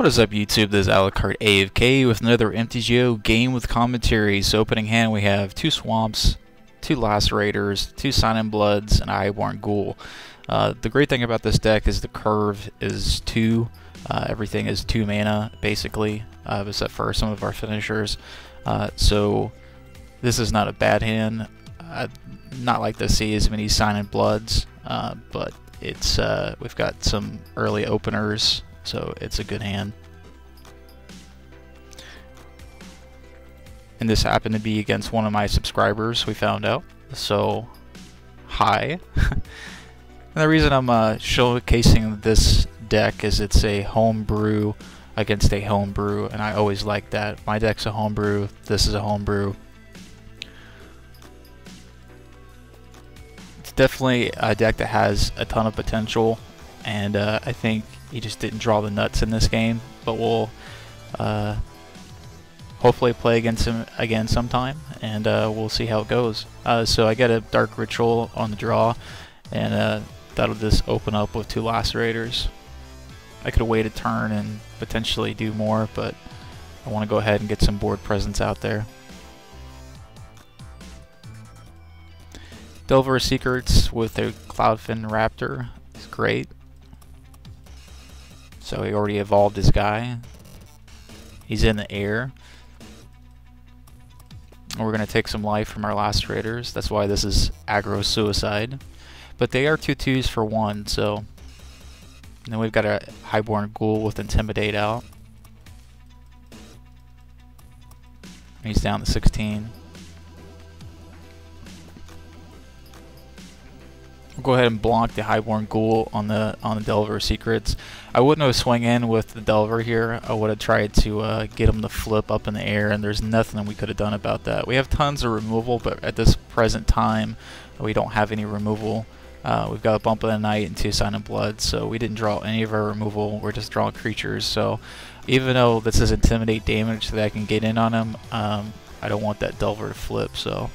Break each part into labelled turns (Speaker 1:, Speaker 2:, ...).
Speaker 1: What is up, YouTube? This is Alucard AFK with another MTGO game with commentary. So opening hand we have 2 Swamps, 2 Lacerators, 2 Silent Bloods, and a Highborn Ghoul. The great thing about this deck is the curve is 2. Everything is 2 mana, basically, except for some of our finishers. So this is not a bad hand. Not like to see as many Silent Bloods, but it's we've got some early openers. So it's a good hand. And this happened to be against one of my subscribers, we found out. So, hi. And the reason I'm showcasing this deck is it's a homebrew against a homebrew, and I always like that. My deck's a homebrew, this is a homebrew. It's definitely a deck that has a ton of potential, and I think he just didn't draw the nuts in this game, but we'll hopefully play against him again sometime, and we'll see how it goes. So I get a Dark Ritual on the draw, and that'll just open up with 2 Lacerators. I could wait a turn and potentially do more, but I want to go ahead and get some board presence out there. Delver Secrets with a Cloudfin Raptor is great. So he already evolved his guy. He's in the air. And we're going to take some life from our Lacerators. That's why this is Aggro Suicide. But they are 2/2s for 1, so... And then we've got a Highborn Ghoul with Intimidate out. He's down to 16. We'll go ahead and block the Highborn Ghoul on the Delver Secrets. I wouldn't have swung in with the Delver here. I would have tried to get him to flip up in the air, and there's nothing we could have done about that. We have tons of removal, but at this present time, we don't have any removal. We've got a Bump of the Night and 2 Silent Blood, so we didn't draw any of our removal. We're just drawing creatures. So even though this is Intimidate damage that I can get in on him, I don't want that Delver to flip. So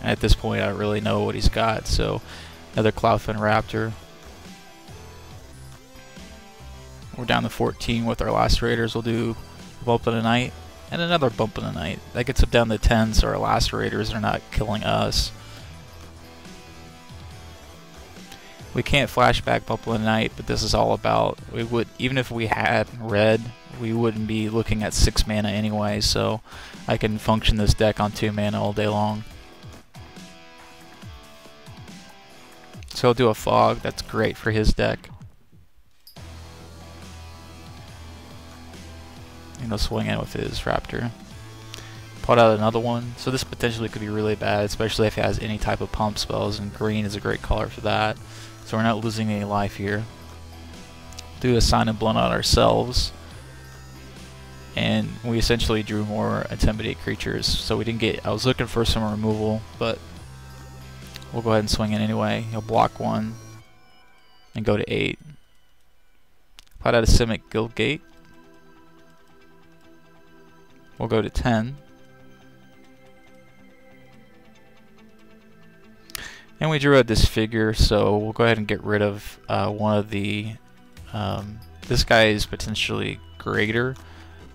Speaker 1: at this point, I don't really know what he's got. So another Cloudfin Raptor. We're down to 14 with our Lacerators. We'll do a Bump of the Night and another Bump of the Night. That gets up down to 10, so our Lacerators are not killing us. We can't flashback Bump of the Night, but this is all about, we would, even if we had red, we wouldn't be looking at 6 mana anyway, so I can function this deck on 2 mana all day long. So he'll do a Fog, that's great for his deck. And he'll swing in with his Raptor. Put out another one, so this potentially could be really bad, especially if it has any type of pump spells, and green is a great color for that. So we're not losing any life here. Do a Silent Blood on ourselves. And we essentially drew more Intimidate creatures, so we didn't get, I was looking for some removal, but we'll go ahead and swing in anyway. He'll block 1 and go to 8. Put out a Simic Guildgate. We'll go to 10. And we drew a Disfigure, so we'll go ahead and get rid of one of the... this guy is potentially greater,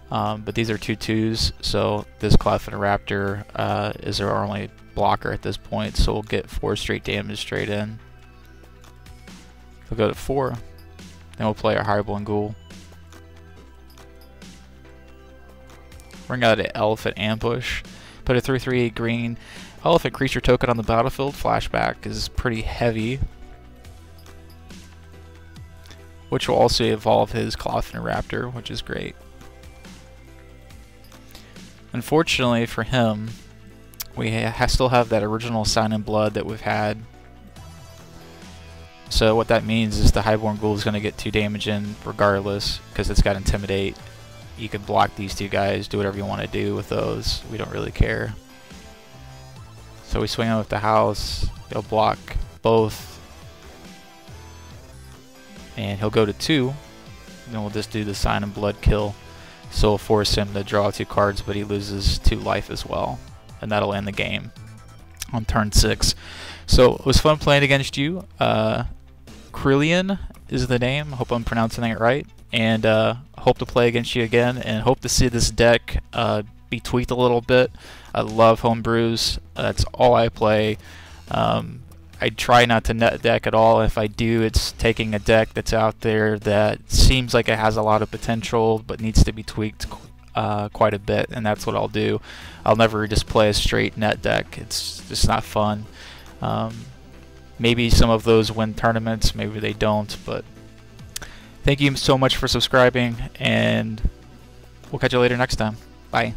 Speaker 1: but these are 2/2s, so this Cloudfin Raptor is our only blocker at this point, so we'll get 4 straight damage straight in. We'll go to 4. Then we'll play our Highborn Ghoul. Bring out an Elephant Ambush. Put a 3/3 green Elephant creature token on the battlefield. Flashback is pretty heavy, which will also evolve his Cloudfin Raptor, which is great. Unfortunately for him, we still have that original Silent Blood that we've had. So what that means is the Highborn Ghoul is going to get 2 damage in regardless, because it's got Intimidate. You can block these 2 guys, do whatever you want to do with those. We don't really care. So we swing in with the house, he'll block both, and he'll go to 2, and then we'll just do the Silent Blood kill. So we'll force him to draw 2 cards, but he loses 2 life as well, and that'll end the game on turn 6. So it was fun playing against you. Krillian is the name, I hope I'm pronouncing it right. and hope to play against you again, and hope to see this deck be tweaked a little bit. I love homebrews. That's all I play. I try not to net deck at all. If I do, it's taking a deck that's out there that seems like it has a lot of potential but needs to be tweaked quite a bit, and that's what I'll do. I'll never just play a straight net deck. It's just not fun. Maybe some of those win tournaments, maybe they don't, but thank you so much for subscribing, and we'll catch you later next time. Bye.